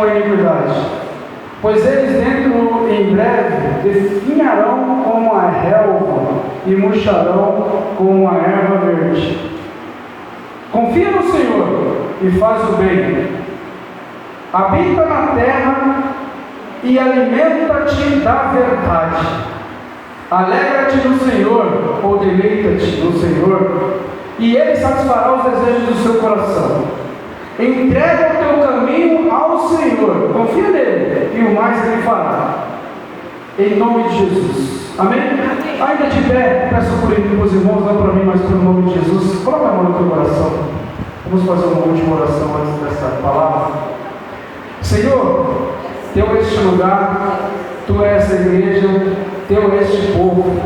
com a iniquidade. Pois eles dentro em breve definharão como a relva e murcharão como a erva verde. Confia no Senhor e faz o bem. Habita na terra e alimenta-te da verdade. Alegra-te no Senhor, ou deleita-te no Senhor, e Ele satisfará os desejos do seu coração. Entrega o teu caminho ao Senhor, confia nele, e o mais Ele fará. Em nome de Jesus. Amém? Ainda de pé, peço por os irmãos, não para mim, mas pelo nome de Jesus. Coloca a mão no teu coração. Vamos fazer uma última oração antes dessa palavra. Senhor, teu é este lugar, tu és essa igreja, teu é este povo,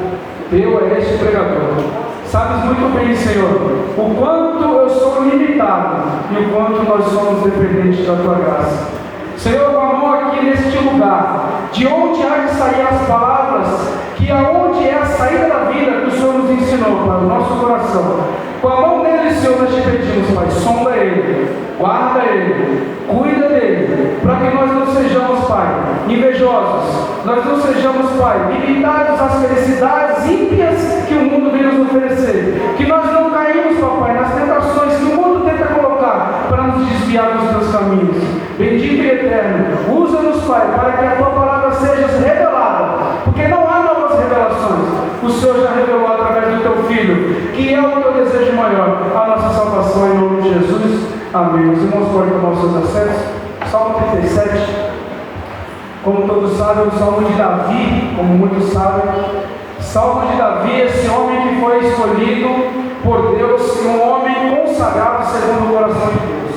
teu é este pregador. Sabes muito bem, Senhor, o quanto eu sou limitado e o quanto nós somos dependentes da tua graça. Senhor, com a mão aqui neste lugar, de onde há de sair as palavras, que aonde é a saída da vida que o Senhor nos ensinou para o nosso coração. Com a mão dele, Senhor, nós te pedimos, Pai, sonda ele, guarda ele, cuida dele, para que nós não sejamos, Pai, invejosos, nós não sejamos, Pai, limitados às felicidades ímpias que o mundo vem nos oferecer, que nós não caímos, Papai, nas tentações que o mundo tenta colocar para nos desviar dos teus caminhos. Bendito e eterno, usa-nos, Pai, para que a tua palavra seja revelada, porque não há novas revelações, o Senhor já revelou através do teu Filho, que é o teu desejo maior, a nossa salvação em nome de Jesus. Amém. Os irmãos podem tomar os seus assentos. Salmo 37, como todos sabem, o Salmo de Davi, como muitos sabem. Salmo de Davi, esse homem que foi escolhido por Deus, um homem consagrado segundo o coração de Deus.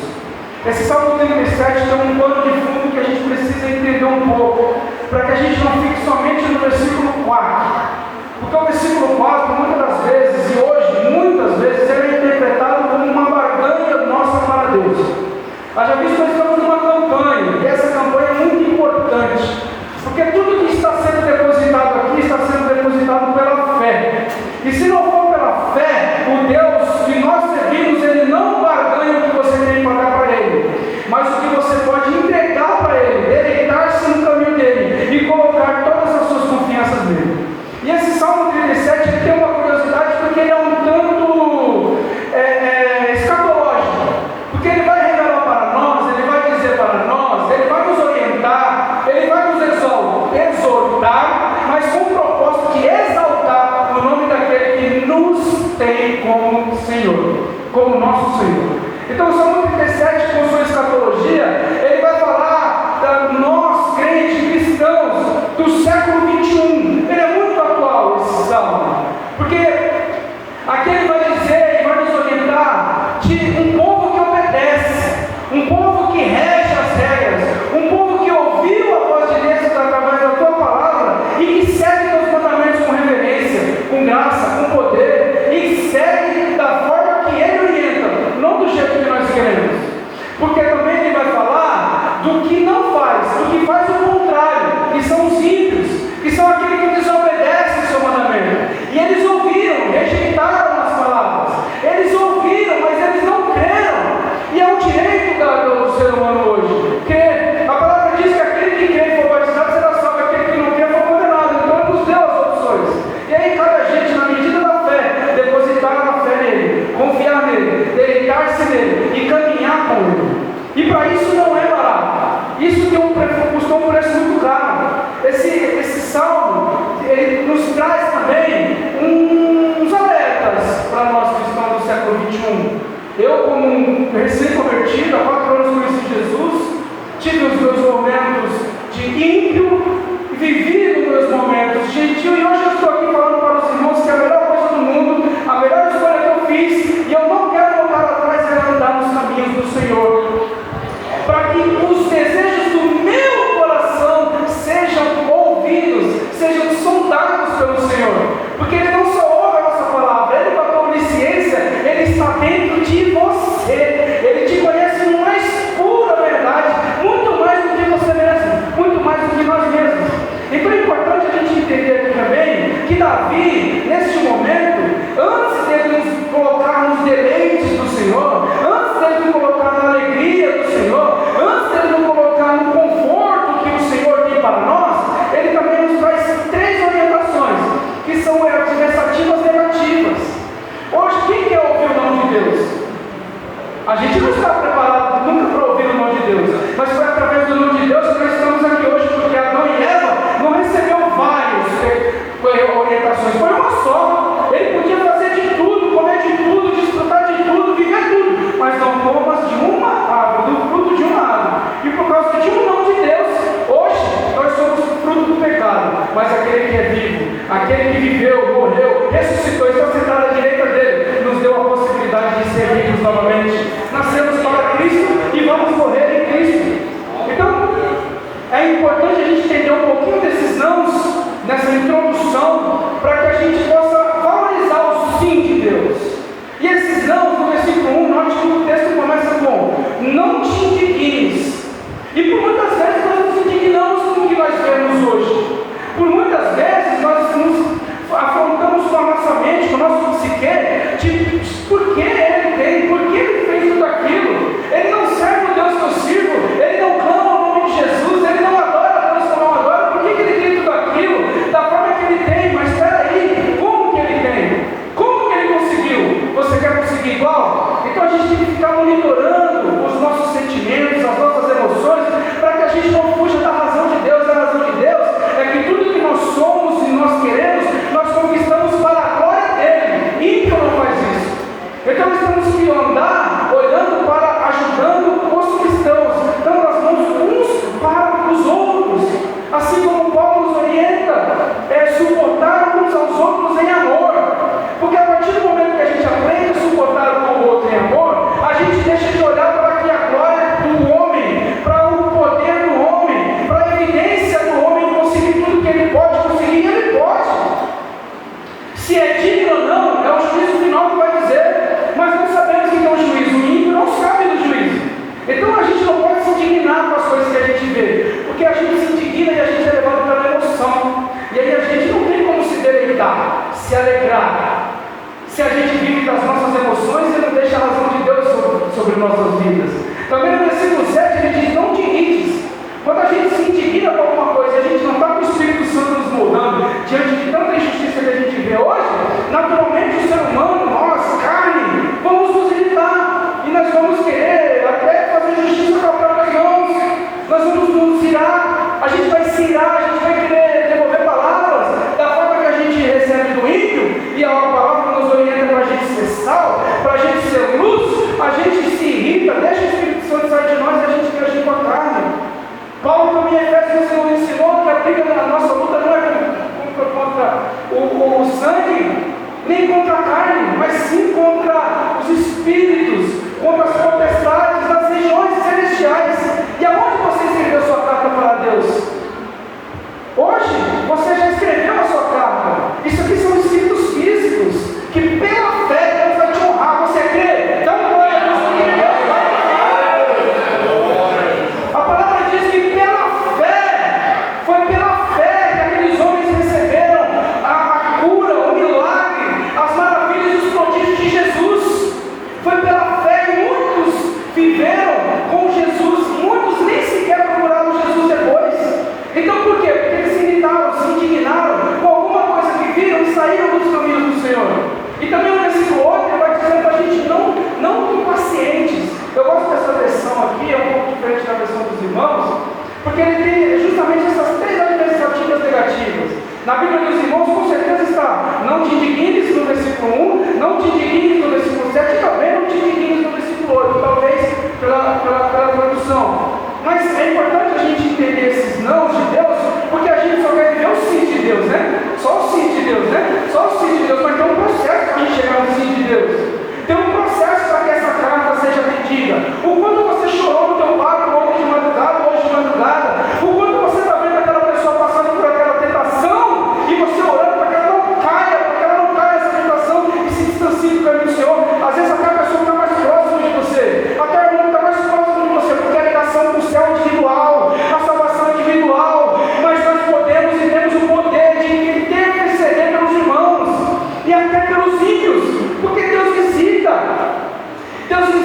Esse Salmo 37 tem um pano de fundo que a gente precisa entender um pouco, para que a gente não fique somente no versículo 4. Porque o versículo 4, muitas das vezes, e hoje, muitas vezes, ele é interpretado como uma barganha nossa para Deus. Haja visto, nós estamos numa campanha, e essa campanha é muito importante, porque tudo que está sendo depositado aqui está sendo depositado pela fé. E se não for pela fé, o Deus que nós servimos, ele não barganha o que você tem que pagar para ele, mas o que você pode entregar para ele, deleitar-se no caminho dele e colocar todas as suas confianças nele. E esse Salmo 37 ele tem uma curiosidade, porque ele é um tanto escatológico, porque ele vai revelar para nós, ele vai dizer para nós, ele vai nos orientar, ele vai nos exortar, mas com o propósito de exaltar o nome daquele que nos tem como Senhor, como nosso Senhor. Então o Salmo 37, com sua escatologia, ele vai falar da nós, crentes cristãos, do século 21. Ele é muito atual, esse Salmo, porque aqui ele vai dizer e vai nos orientar de um povo que obedece, um povo que rege as regras, um povo que ouviu a voz de Deus através da tua palavra e que segue teus mandamentos com reverência, com graça, com poder, e segue da forma que ele orienta, não do jeito que nós queremos. Porque também ele vai falar do que não faz, do que faz o contrário, que são os ímpios, que são aqueles que desobedecem o seu mandamento. E eles ouviram, rejeitaram as palavras, eles ouviram, mas eles não creram. E é um direito do ser humano hoje, crer. A palavra diz que aquele que crê e for batizado será salvo, aquele que não crê for condenado. Então ele nos deu as opções. E aí cabe a gente, na medida da fé, depositar na fé nele, confiar nele, deleitar-se nele e caminhar com ele. E para isso não é barato. Isso custou um preço muito caro. Esse salmo, ele nos traz também uns alertas para nós cristãos do século 21. Eu, como um recém-convertido, há 4 anos conheci Jesus, tive os meus momentos de ímpio, vivi os meus momentos de gentil, e hoje eu estou aqui falando para os irmãos que a melhor coisa do mundo, a melhor escolha que eu fiz, e eu não quero voltar atrás e andar nos caminhos do Senhor, para que os desejos do meu coração sejam ouvidos, sejam sondados pelo Senhor, porque Ele não só ouve a nossa palavra, Ele, com a tua onisciência, Ele está dentro de você, Ele te conhece na mais pura verdade, mas foi através do nome de Deus que nós estamos aqui hoje, porque Adão e Eva não recebeu várias orientações, foi uma só. Ele podia fazer de tudo, comer de tudo, desfrutar de tudo, viver tudo, mas não comas de uma árvore, do fruto de uma árvore. E por causa de um nome de Deus, hoje nós somos fruto do pecado, mas aquele que é vivo, aquele que viveu, morreu, ressuscitou, está sentado à direita dele, nos deu a possibilidade de ser vivos novamente. Nascemos para Cristo e vamos morrer em Cristo. Então, é importante a gente entender um pouquinho desses nãos nessa introdução, para que a gente possa valorizar o sim de Deus. E esses nãos, no versículo 1, note que o texto começa com: não te indignes. E por muitas vezes nós nos indignamos com o que nós vemos hoje. Por muitas vezes nós nos afrontamos com a nossa mente, com o nosso psique, de por que ele tem, por que ele fez tudo aquilo. Ele não serve o Deus que eu sirvo, ele não clama o nome de Jesus, ele não adora Deus como eu adoro, por que ele tem tudo aquilo, da forma que ele tem? Mas espera aí, como que ele tem? Como que ele conseguiu? Você quer conseguir igual? Então a gente tem que ficar monitorando os nossos sentimentos, as nossas emoções, para que a gente não fuja da razão de Deus. A razão de Deus é que tudo que nós somos e nós queremos, nós conquistamos para a glória dele. Ímpio não faz isso. Então nós temos que andar olhando para, ajudando os cristãos, dando as mãos uns para os outros, assim como Paulo nos orienta, suportar uns aos outros em amor, porque a partir do momento que a gente aprende a suportar um ao outro em amor, a gente deixa de olhar para que a glória do homem, para o poder do homem, para a evidência do homem conseguir tudo que ele pode conseguir, e ele pode. Se é digno ou não, é o juízo final que vai dizer, mas não sabemos que é um juízo. O ímpio não sabe do juízo. Então a gente não pode se indignar com as coisas que a gente vê, porque a gente se indigna e a gente é levado pela emoção, e aí a gente não tem como se deleitar, se alegrar, se a gente vive das nossas emoções e não deixa a razão de Deus sobre nossas vidas. Também no versículo 7 ele diz: não te irrites. Quando a gente se indigna com alguma coisa e a gente não está com o Espírito Santo nos moldando diante de tanta injustiça que a gente vê hoje, naturalmente o ser humano, nós, carne, vamos nos irritar e nós vamos querer até fazer justiça com as próprias mãos. Nós vamos nos irar, a gente vai se irar, a gente vai querer devolver palavras da forma que a gente recebe do ímpio, e a palavra nos orienta para a gente ser sal, para a gente ser luz. A gente se irrita, deixa o Espírito Santo sair de nós e a gente quer agir com a carne. Paulo também em Efésios nos ensinou que a briga da nossa luta não é contra o sangue, nem contra a carne, mas sim contra os espíritos, contra as potestades das regiões celestiais. E aonde você escreveu sua carta para Deus? Hoje você já escreveu a sua carta. Isso aqui são espíritos físicos que pela fé Deus vai te honrar. Você crê? Então glória a Deus. A palavra diz que pela fé, foi pela fé que aqueles homens receberam a cura, o milagre, as maravilhas e os prodígios de Jesus. Foi pela fé que muitos viveram com Jesus, muitos nem sequer procuraram Jesus depois. Então por quê? Porque eles se irritaram, se indignaram com alguma coisa que viram e saíram dos caminhos do Senhor. E também no versículo 8 ele vai dizer para a gente não impacientes. Eu gosto dessa versão aqui, é um pouco diferente da versão dos irmãos, porque ele tem justamente essas três adversativas negativas. Na Bíblia dos irmãos com certeza está: não te indignes no versículo 1, não te indignes no versículo 7 e também não te indignes no versículo 8, talvez pela tradução. Mas é importante a gente entender esses nãos de Deus, porque a gente só quer viver o sim de Deus, né? Só o sim de Deus, né? Só o sim de Deus, mas tem um processo para a gente chegar no sim de Deus. Tem um processo para que essa carta seja atendida. O quanto você chorou no teu quarto ontem de madrugada, hoje de madrugada, o quanto você está vendo aquela pessoa passando por aquela tentação e você orando para que ela não caia essa tentação e se distancie do caminho do Senhor. Às vezes até a pessoa está mais próxima de você, até a irmã está mais próxima de você, porque a ligação com o céu individual, a salvação individual, mas nós podemos e temos o poder de interceder pelos irmãos e até pelos ímpios, porque Deus visita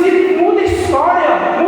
e muda a história.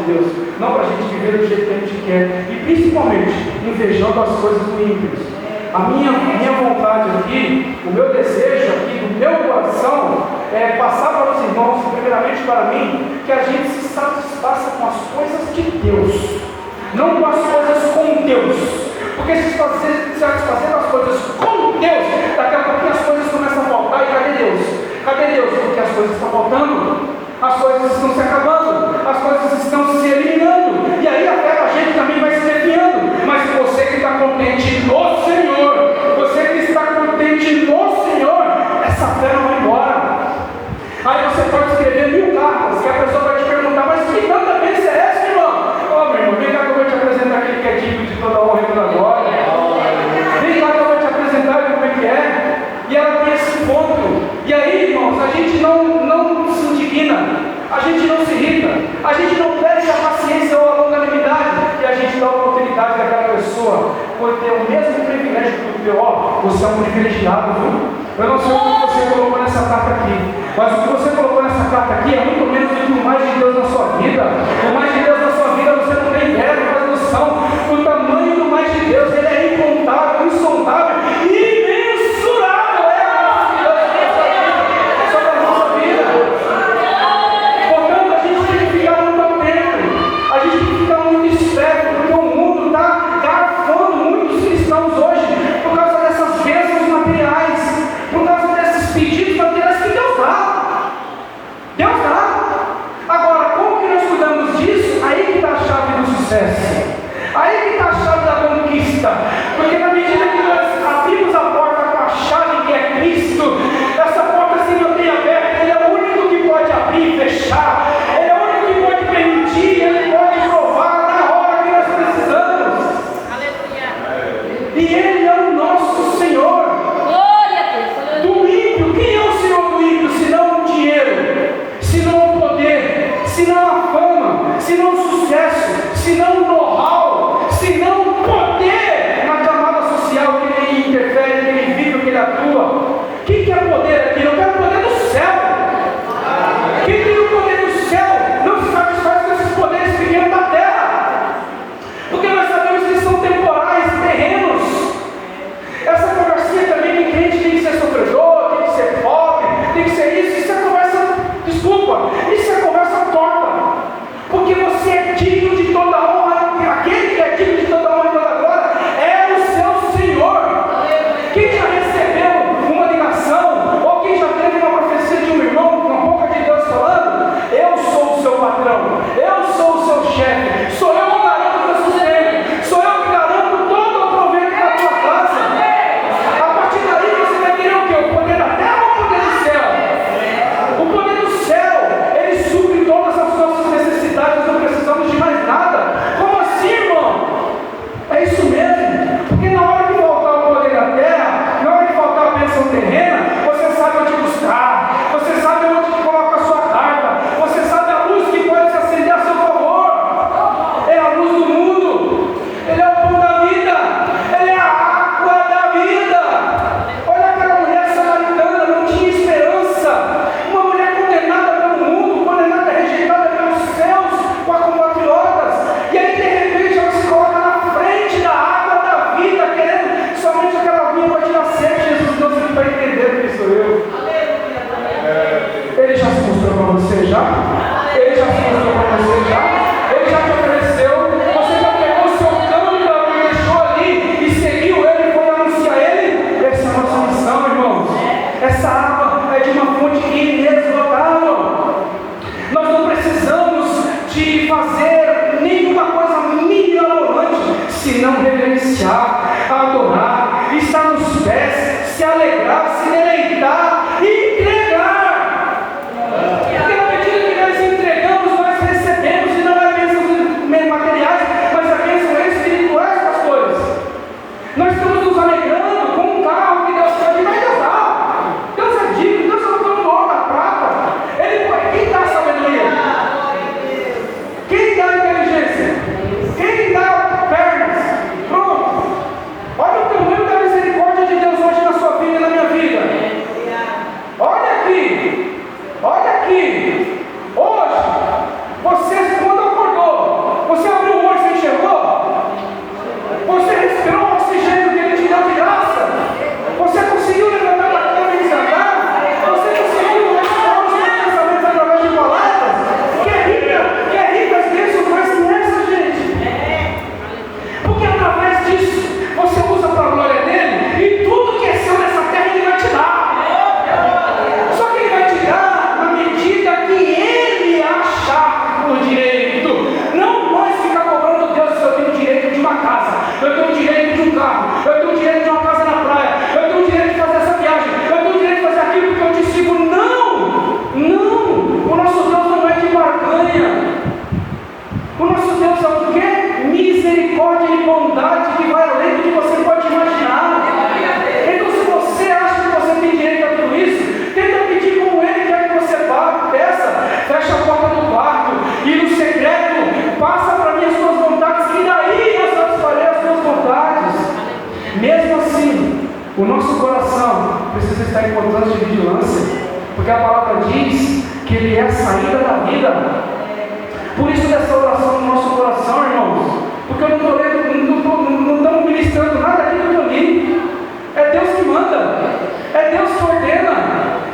Deus, não para a gente viver do jeito que a gente quer, e principalmente invejando as coisas do ímpio. A minha vontade aqui, o meu desejo aqui, do meu coração, é passar para os irmãos, primeiramente para mim, que a gente se satisfaça com as coisas de Deus, não com as coisas com Deus. Porque se satisfazer as coisas com Deus, daqui a pouco as coisas começam a faltar, e cadê Deus? Cadê Deus? Porque as coisas estão faltando, as coisas estão se acabando, as coisas estão se eliminando, e aí a fé da gente também vai se desviando. Mas você que está contente no Senhor, você que está contente no Senhor, essa fé não vai embora. Aí você pode escrever 1000 cartas, que a pessoa vai te perguntar, mas que tanta bênção é essa, irmão? Ô meu irmão, vem cá que eu vou te apresentar aquele que é digno de toda honra e toda glória. Vem cá que eu vou te apresentar como é que é. E ela tem esse ponto. E aí, irmãos, a gente não se indigna, a gente não se irrita, a gente não perde a paciência ou a longanimidade, e a gente dá a oportunidade daquela pessoa por ter o mesmo privilégio que o teu. Ó, você é um privilegiado, viu? Eu não sei o que você colocou nessa carta aqui, mas o que você colocou nessa carta aqui é muito menos do que o mais de Deus na sua vida. O mais de Deus na sua vida você não tem ideia, não faz noção. O tamanho do mais de Deus, ele é incontável, insondável e imensurável. É sobre a nossa vida. Portanto, a gente tem que ficar muito atento, a gente tem que ficar muito esperto, porque o mundo está garfando muitos cristãos hoje por causa dessas bênçãos materiais, por causa desses pedidos materiais que Deus dá. Deus dá. Agora, como que nós cuidamos disso? Aí que está a chave do sucesso. Aí que está a chave da conquista. Porque na medida que nós abrimos a porta com a chave que é Cristo, essa porta se mantém aberta. Ele é o único que pode abrir e fechar. Ele é o único que pode permitir. Ele pode provar na hora que nós precisamos. Aleluia. E Ele é o nosso Senhor. Do ímpio, quem é o Senhor do ímpio? Senão o dinheiro, senão o poder, senão a fama, senão o sucesso, senão o know-how, senão o poder na camada social que ele interfere, que ele vive, que ele atua. O que é poder aqui? Eu quero o poder do céu. Quem tem o poder do céu não se satisfaz com esses poderes pequenos da terra, porque nós sabemos que eles são temporais, terrenos. Essa conversinha também de crente tem que ser sofredor, tem que ser pobre, tem que ser isso é conversa, desculpa, isso é conversa torta, porque você é digno de toda honra, aquele que é digno de toda honra e toda glória é o seu Senhor. Quem já recebeu uma ligação, ou quem já teve uma profecia de um irmão, com a boca de Deus falando, eu sou o seu patrão, eu sou o seu chefe, sou eu que garanto o teu sustento, sou eu que garanto todo o proveito da tua casa. A partir daí você vai querer o quê? O poder da terra ou o poder do céu? O poder do céu, ele supre todas as nossas necessidades, não precisamos de mais nada. Como assim, irmão? É isso mesmo, porque na hora que faltar o poder da terra, na hora que faltar a bênção terrena, você sabe onde buscar, você sabe onde coloca a sua carta, você sabe a luz que pode se acender a seu favor. É a luz do mundo, ele é o pão da vida, ele é a água da vida. Olha aquela mulher samaritana, não tinha esperança, uma mulher condenada pelo mundo, condenada, rejeitada pelos céus, com a compatriotas, e aí de repente ela se coloca na frente da água da vida, querendo somente aquela aguinha para tirar sede. Jesus não se vai entender que sou eu. Ele já se mostrou para você já? Ele já se mostrou para você já? Ele já te ofereceu? Você já pegou o seu câmbio e deixou ali e seguiu ele e foi anunciar ele? Essa é a nossa missão, irmãos. Essa água é de uma fonte inesgotável. Nós não precisamos de fazer nenhuma coisa mirabolante, senão reverenciar, adorar, estar nos pés, se alegrar, se deleitar e entregar. Porque na medida que nós entregamos, nós recebemos, e não é bênçãos materiais, mas a bênção espirituais, pastores. Nós estamos nos alegrando com um carro que Deus pode, mas Deus dá. Deus é digno, Deus é o dono do ouro, da prata. Ele pode. Quem dá a sabedoria? Quem dá a inteligência? Quem dá pernas? Pronto. Olha o tamanho da misericórdia de Deus hoje na sua vida e na minha vida. está em constante vigilância, porque a palavra diz que Ele é a saída da vida. Por isso dessa oração no nosso coração, irmãos, porque eu não estou lendo, não estamos ministrando nada aqui que eu li. É Deus que manda, é Deus que ordena.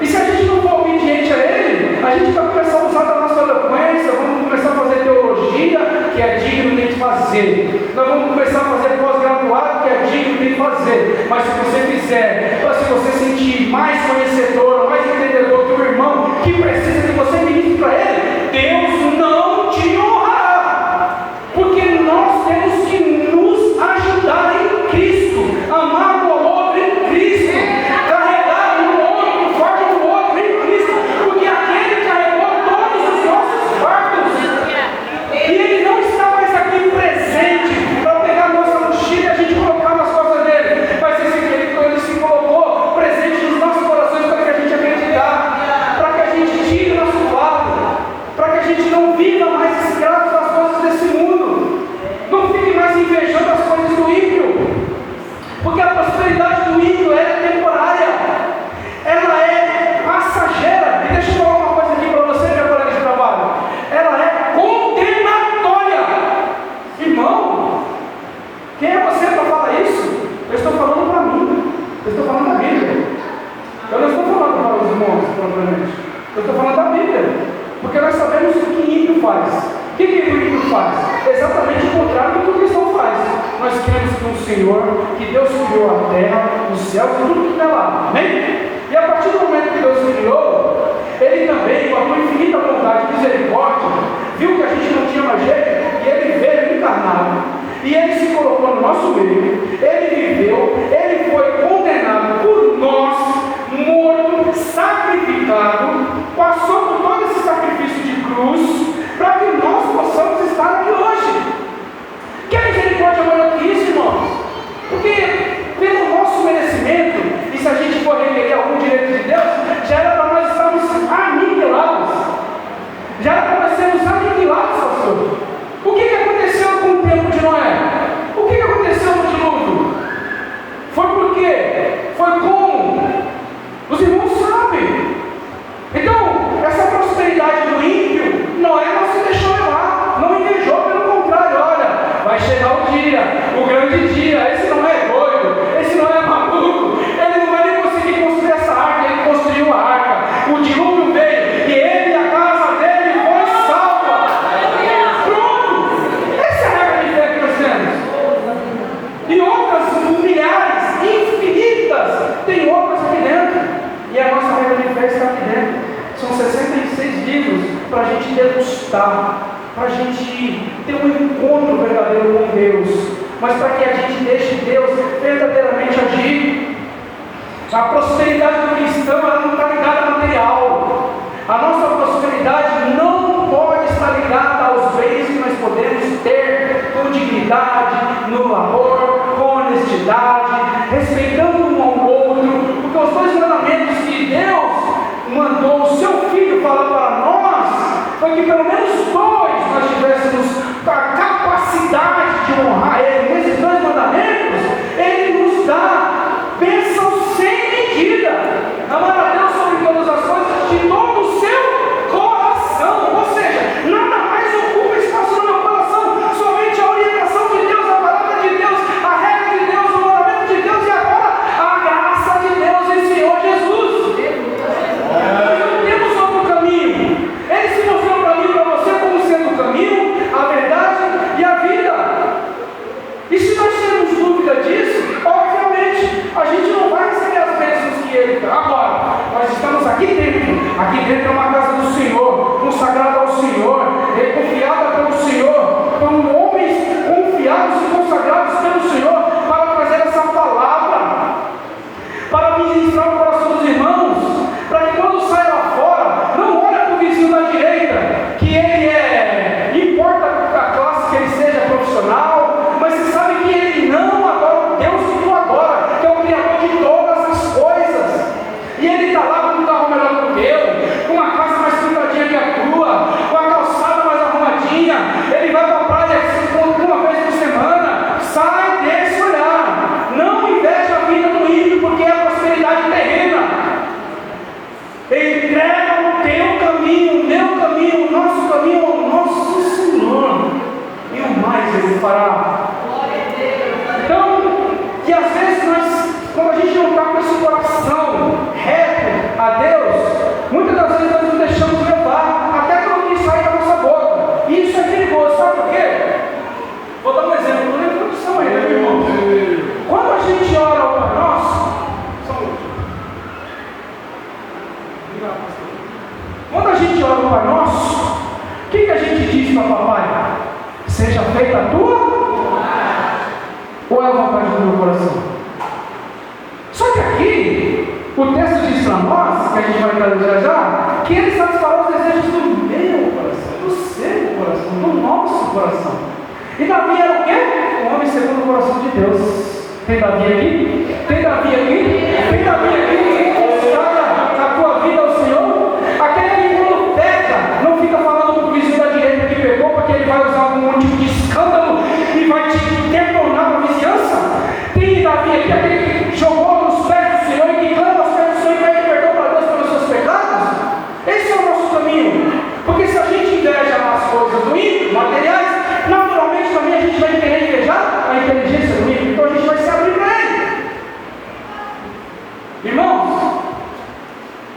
E se a gente não for obediente a Ele, a gente vai começar a usar da nossa eloquência, vamos começar a fazer teologia, que é digno de fazer. Nós vamos começar a fazer pós-graduado, que é digno de fazer. Mas se você fizer, ou se você sentir mais conhecedor, mais entendedor que o irmão, que precisa que você ministre para ele, Deus não te honrará. Porque nós temos que nos ajudar em Cristo, amar o outro em Cristo, carregar um outro, o fardo do outro em Cristo, porque aquele carregou todos os nossos fardos, e Ele não está mais aqui presente para pegar a nossa mochila e a gente colocar nas costas dele, mas Ele se colocou presente nos nossos corações para que a gente acreditar, para que a gente tire o nosso fardo, para que a gente não viva mais escravo das coisas desse mundo, não fique mais invejando as coisas do ímpio, porque a prosperidade do ímpio é temporária, ela é passageira. E deixa eu falar uma coisa aqui para você, meu colega de trabalho, ela é condenatória. Irmão, quem é você para falar isso? Eu estou falando para mim, eu estou falando da Bíblia, eu não estou falando para os irmãos, propriamente, eu estou falando da Bíblia, porque nós sabemos o que ímpio faz. O que o ímpio faz? Exatamente o contrário do que o cristão faz. Nós cremos que um Senhor, que Deus criou a terra, os céus e tudo que está lá. Amém? E a partir do momento que Deus criou, Ele também, com a sua infinita bondade e misericórdia, viu que a gente não tinha mais jeito, e Ele veio encarnado. E Ele se colocou no nosso meio, Ele viveu, Ele foi condenado por nós, morto, sacrificado, passou por todo esse sacrifício de cruz, para que nós possamos estar aqui hoje. Que misericórdia maior que isso, irmãos? Porque pelo nosso merecimento, e se a gente for requerer algum direito de Deus, já era para nós estarmos aniquilados, já era para nós sermos aniquilados, pastor. O que aconteceu com o tempo de Noé? O que aconteceu no dilúvio? Foi por quê? Foi como? Os irmãos sabem. Então, essa prosperidade do ímpio, Noé não se deixou levar, não invejou, pelo contrário, olha, vai chegar o dia, o grande dia, esse não é doido, esse não é maluco, ele não vai nem conseguir construir essa arca, ele construiu a arca, o dilúvio veio, e ele e a casa dele foi salva. Pronto! Essa é a regra de fé que nós temos. E outras milhares, infinitas, tem outras aqui dentro. E a nossa regra de fé está aqui dentro. São 66 livros para a gente degustar, para a gente ter um encontro verdadeiro com Deus, mas para que a gente deixe Deus verdadeiramente agir. A prosperidade do cristão, ela não está ligada a material. A nossa prosperidade não pode estar ligada aos bens que nós podemos ter com dignidade, no amor, com honestidade, respeitando um ao outro, porque os dois mandamentos que Deus mandou o seu Filho falar para nós, foi que pelo menos dois nós tivéssemos a capacidade de honrar Ele. Nesses dois mandamentos, Ele nos dá bênção sem medida. Amar a Deus sobre todas as coisas, de todo o seu coração. Ou seja, nada mais ocupa espaço no meu coração, somente a orientação de Deus, a palavra de Deus, a regra de Deus, o mandamento de Deus e agora a graça de Deus em Senhor Jesus. Nós não temos outro caminho. Ele se mostrou para mim e para você como sendo o caminho, a verdade e a vida. E se nós disse para papai: seja feita a tua ou é a vontade do meu coração? Só que aqui, o texto diz para nós, que a gente vai entrar já, que ele satisfará os desejos do meu coração, do seu coração, do nosso coração. E Davi era o quê? Um homem segundo o coração de Deus. Tem Davi aqui? Tem Davi aqui? Tem Davi aqui? Consagra a tua vida ao Senhor? Aquele que quando peca, não fica falando para o vizinho da direita que pecou, porque ele vai usar algum tipo de escândalo e vai te detornar para a vizinhança. Tem Davi aqui, aquele que jogou nos pés do Senhor e que clama aos pés do Senhor e pede perdão para Deus pelos seus pecados. Esse é o nosso caminho. Porque se a gente inveja as coisas do ímpio, materiais, naturalmente também a gente vai querer invejar a inteligência do ímpio. Então a gente vai se abrir para ele. Irmãos,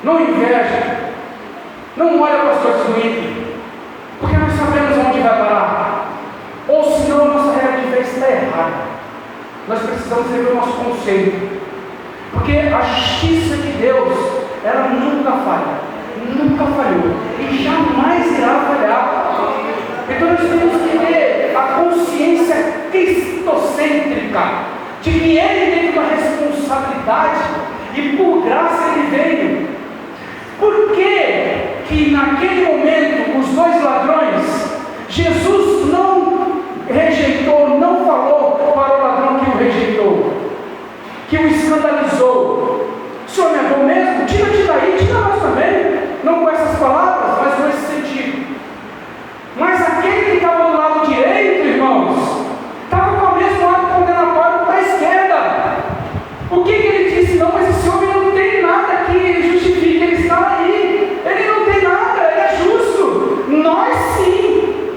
não inveja, não olha para as coisas do ímpio, porque nós sabemos onde vai parar. Ou senão a nossa regra de fé está errada. Nós precisamos rever o nosso conceito, porque a justiça de Deus, ela nunca falha, nunca falhou e jamais irá falhar. Então nós temos que ter a consciência cristocêntrica de que Ele teve uma responsabilidade e por graça Ele veio. Por que naquele momento os dois ladrões, Jesus não rejeitou, não falou para o ladrão que o rejeitou, que o escandalizou: o senhor me é bom mesmo? Tira-te daí, tira nós também. Não com essas palavras, mas com esse sentido. Mas aquele que estava do lado direito, irmãos, estava com o mesmo ato condenatório da esquerda. O que ele disse? Não, mas esse homem não tem nada que justifique, ele está aí, ele não tem nada, ele é justo. Nós sim.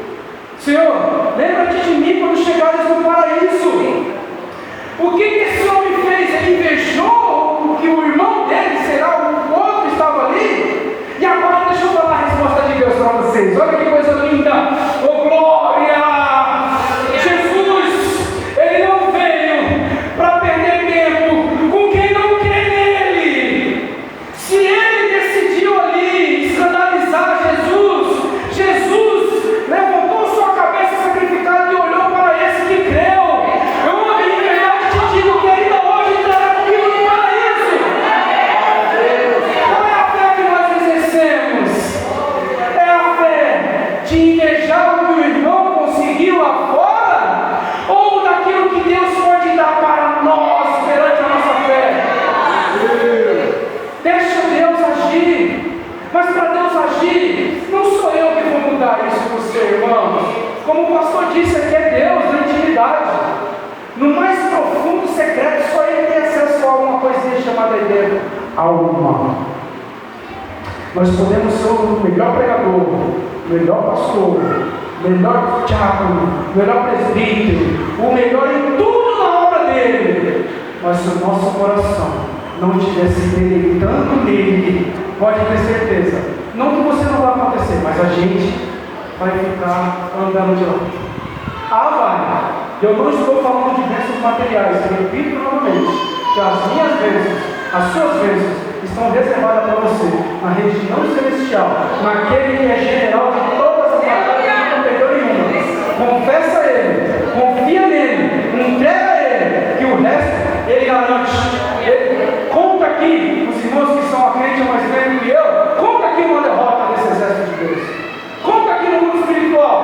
Senhor, lembra-te de mim quando chegares no paraíso. O que esse homem fez? Ele invejou que o irmão dele, será o outro, estava ali. E agora deixa eu falar a resposta de Deus para vocês. Olha que coisa linda. Oh glória! Jesus, Ele não veio para perder tempo com quem não crê nele. Se Ele decidiu ali escandalizar Jesus levantou sua cabeça sacrificada e olhou para esse que creu. Eu em verdade te digo que ainda hoje entrará comigo no paraíso. Qual é a fé que nós exercemos? É a fé de invejar o que o irmão conseguiu lá fora, ou daquilo que Deus pode dar para nós perante a nossa fé? Deixa Deus agir. Mas para Deus agir, não sou eu que vou mudar isso para você, irmãos. Como o pastor disse, aqui é Deus na intimidade. No mais profundo secreto, só Ele tem acesso a alguma coisinha chamada ideia, alma. Nós podemos ser o melhor pregador, o melhor pastor, o melhor diácono, o melhor presbítero, o melhor em tudo na obra dele. Mas se o nosso coração não estivesse deleitando nele, pode ter certeza, não que você não vai acontecer, mas a gente vai ficar andando de lado. Vai. Eu não estou falando de bênçãos materiais, repito novamente, que as minhas bênçãos, as suas bênçãos, estão reservadas para você, na região celestial, naquele que é general de todas as batalhas, não perdeu nenhuma. Confessa a Ele, confia nele, entrega a Ele, que o resto Ele garante. Conta aqui, os irmãos que são crentes mais velhos que eu, conta aqui uma derrota desse exército de Deus. Conta aqui no mundo espiritual.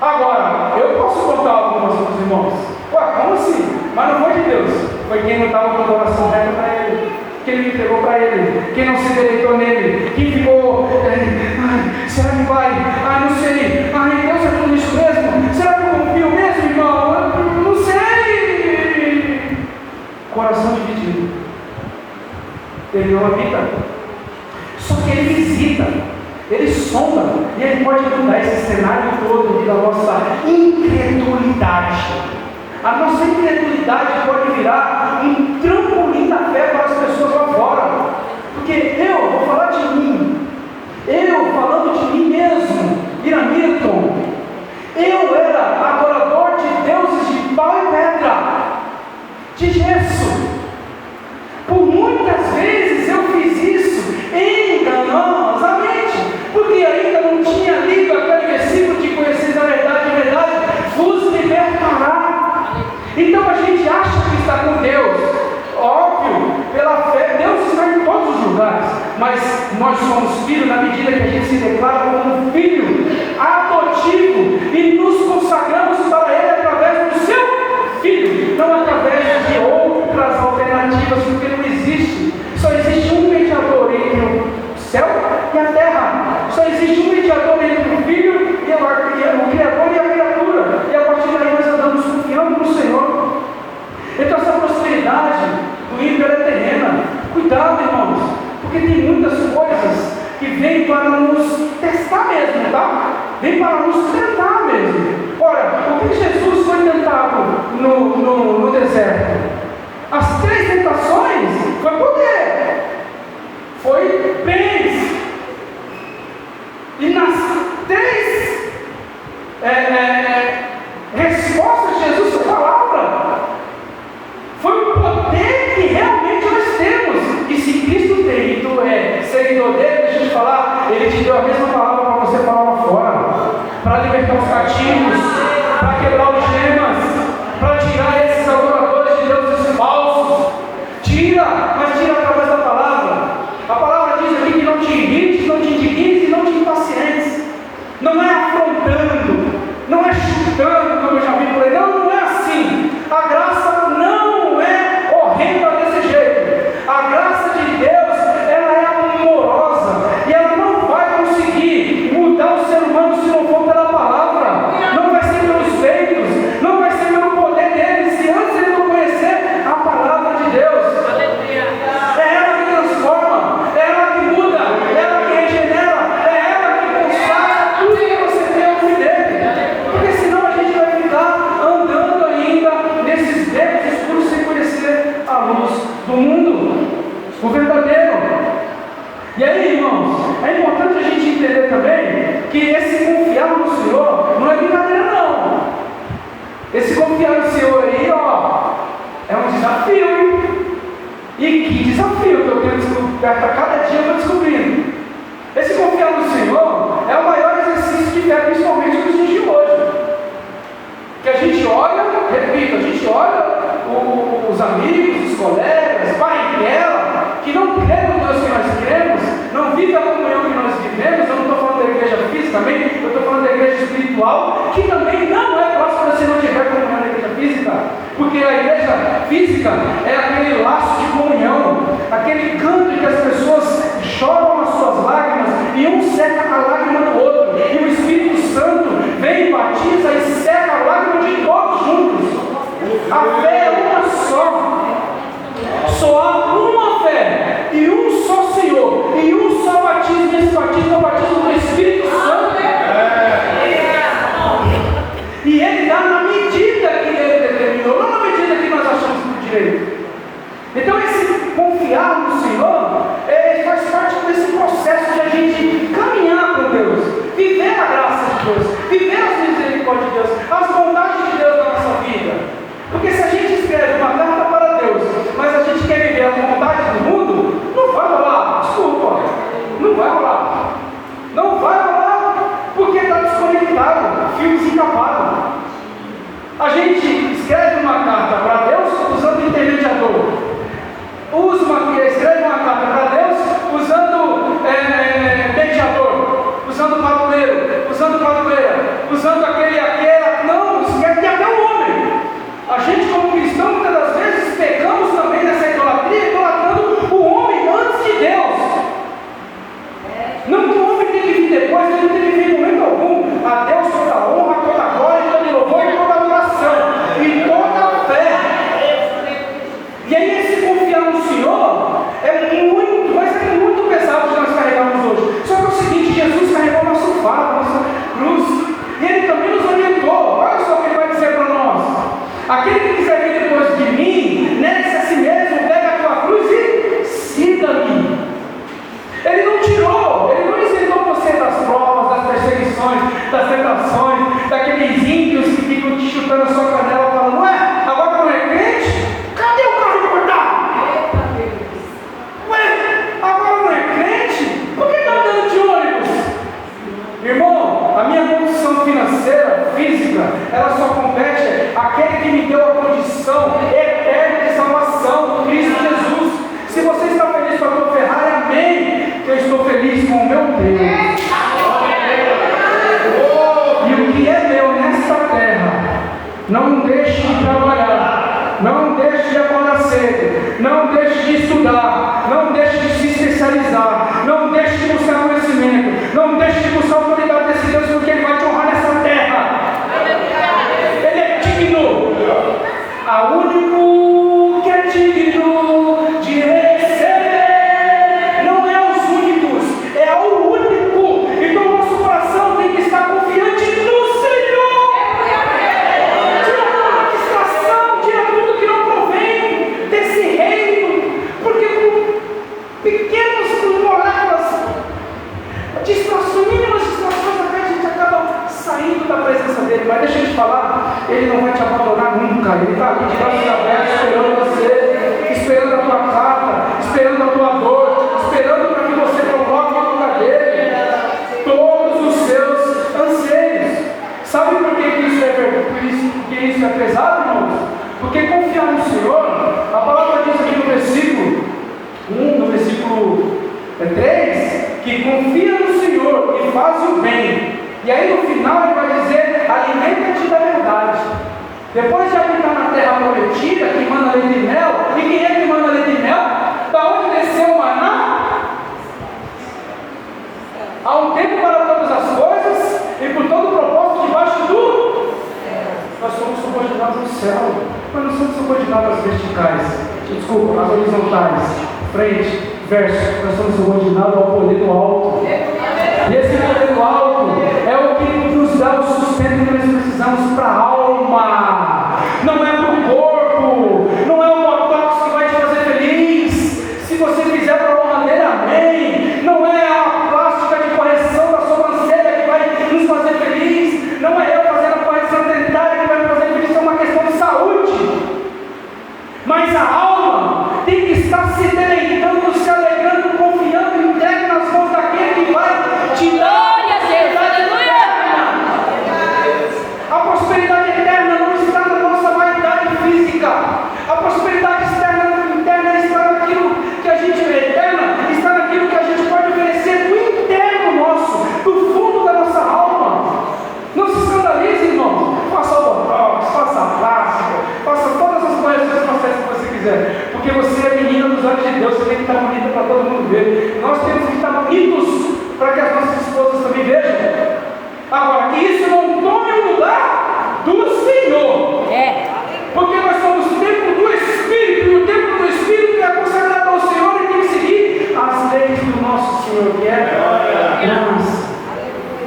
Agora, eu posso contar algumas para os irmãos. Como assim? Mas não foi de Deus. Foi quem não estava com o coração reto para Ele, quem me entregou para Ele, quem não se deleitou nele, quem ficou, será que vai? Não sei. Deus é tudo isso mesmo? Será que eu confio mesmo, irmão? Não sei. Coração dividido. Ele não habita. Só que Ele visita, Ele sonda, e Ele pode mudar esse cenário todo da nossa incredulidade. A nossa incredulidade pode virar um trampolim da fé para as pessoas lá fora. Porque eu vou falar de mim, eu falando de mim mesmo, Iramilton, eu era adorador de deuses de pau e pedra, de gesso. Por muitas vezes eu fiz isso enganosamente, porque ainda não tinha lido aquele vem para nos tentar mesmo. Ora, o que Jesus foi tentado no deserto? As 3 tentações foi poder, foi bens. E nas 3 respostas de Jesus à palavra, foi o poder que realmente nós temos. E se Cristo tem e tu é seguidor dele, deixa eu te falar, ele te deu a mesma palavra para você falar lá fora, para libertar os cativos, para quebrar os gemas, para tirar esses adoradores de deuses falsos. Tira, mas tira através da palavra. A palavra diz aqui que não te irrites, não te indignes e não te impacientes. Não é afrontando, não é chutando, como eu já vi por aí. Não é assim. A graça não é horrenda desse jeito. A graça de Deus, ela é amorosa e ela não vai conseguir mudar o ser humano se não for pela palavra. Não vai ser pelos feitos, não vai ser pelo poder dele, se antes ele não conhecer a palavra de Deus. É ela que transforma, é ela que muda, é ela que regenera, é ela que consagra tudo que você tem ao fim dele. Porque senão a gente vai ficar andando ainda nesses becos escuros sem conhecer a luz do mundo, o verdadeiro. E aí, irmãos, é importante a gente entender também que esse confiar no Senhor não é brincadeira não. Esse confiar no Senhor aí, ó, é um desafio, hein? E que desafio que eu tenho descoberto a cada dia, eu estou descobrindo. Esse confiar no Senhor é o maior exercício de fé, principalmente nos dias de hoje. Que a gente olha, repito, a gente olha os amigos, os colegas, parentela, que não crê no Deus que nós cremos, não vive a comunhão que nós vivemos. Eu não estou falando da igreja física também, eu estou falando da igreja espiritual, que também não é próxima se não tiver comunhão na igreja física, porque a igreja física é aquele laço de comunhão, aquele canto em que as pessoas choram as suas lágrimas e um seca a lágrima do outro, e o Espírito Santo vem, batiza e seca a lágrima de todos juntos. A fé é uma só há uma fé e um só Senhor e um só batismo. E esse batismo é o batismo do Espírito Santo, e ele dá na medida que ele determinou, não na medida que nós achamos por direito. Então esse confiar no Senhor faz parte desse processo de a gente caminhar com Deus, viver a graça de Deus, viver as misericórdias de Deus, as bondades de Deus na nossa vida. Porque se a gente escreve uma carta para Deus, mas a gente quer viver a vontade do mundo, não vai rolar, desculpa, não vai rolar. Não vai rolar, porque está desconectado, fios encapados. A gente escreve uma carta para Deus usando intermediador. Escreve uma carta para Deus usando mediador, usando padroeira, usando aquela. Não, escreve até o homem. A gente, como cristão, muitas das vezes pecamos também nessa idolatria, idolatrando o homem antes de Deus. Não que o homem tem que vir depois, ele não tem que vir em momento algum. A Deus toda a honra, toda a glória, todo louvor e toda a adoração e toda a fé. E aí esse confiar no Senhor é muito pesado que nós carregamos hoje. Só que é o seguinte, Jesus carregou nosso fardo, nossa cruz, e Ele também nos orientou. Olha só o que Ele vai dizer para nós: aquele que quiser vir depois de mim, negue-se a si mesmo, pega a tua cruz e siga-me. Ele não isentou você das provas, das perseguições, das tentações, daqueles ímpios que ficam te chutando a sua canela falando, ué, agora não é crente? Cadê o carro de cortar? Ué, agora não é crente? Por que está andando de ônibus? Irmão, a minha condição financeira, física, ela só compete àquele que me deu a condição eterna de salvação, Cristo Jesus. Se você está feliz com a tua Ferrari, amém, que eu estou feliz com o meu Deus. E o que é meu nesta terra, não deixe de trabalhar, não deixe de acordar cedo, não deixe de estudar, não deixe de se especializar, não deixe de buscar conhecimento, não deixe de buscar a autoridade desse Deus, porque Ele vai te honrar nessa terra. Ele é digno. A único que é digno de receber não é os únicos, é o único. Então nosso coração tem que estar confiante falar, Ele não vai te abandonar nunca. Ele está aqui de braços abertos, esperando você, esperando a tua carta, esperando a tua dor, esperando para que você coloque no lugar dele todos os seus anseios. Sabe por que isso é pesado, irmãos? Porque confiar no Senhor, a palavra diz aqui no versículo 1, no versículo 3, que confia no Senhor e faz o bem. E aí no final ele vai dizer, alimenta-te da verdade. Depois de habitar na terra prometida, que manda leite e mel, e quem é que manda leite e mel? Da onde desceu o maná? Há um tempo para todas as coisas, e por todo o propósito debaixo do... Nós somos subordinados no céu, mas não somos subordinados às verticais, desculpa, às horizontais, frente, verso. Nós somos subordinados ao poder do alto. E esse poder do alto é o que nos dá o sustento que nós precisamos para a alma. Não é para o corpo, não é o botox que vai te fazer feliz. Se você fizer para a honra dele, amém. Não é a plástica de correção da sobrancelha que vai nos fazer feliz. Não é eu fazendo a correção dentária que vai me fazer feliz. É uma questão de saúde. Mas a alma tem que estar se deleitando, se alegrando, confiando e entregue nas mãos daquele que vai te dar a prosperidade eterna. A prosperidade eterna não está na nossa vaidade física. A prosperidade interna está naquilo que a gente é eterna, está naquilo que a gente pode oferecer do interno nosso, do fundo da nossa alma. Não se escandalize, irmão. Faça o botox, faça a plástica, faça todas as coisas que você quiser, porque você é menina dos olhos de Deus. Você tem que estar bonita para todo mundo ver. Nós temos que estar bonitos para que as nossas esposas também vejam. Agora, que isso não tome o lugar do Senhor. Porque nós somos o templo do Espírito, e o templo do Espírito é consagrado ao Senhor e tem que seguir as leis do nosso Senhor, que é graça,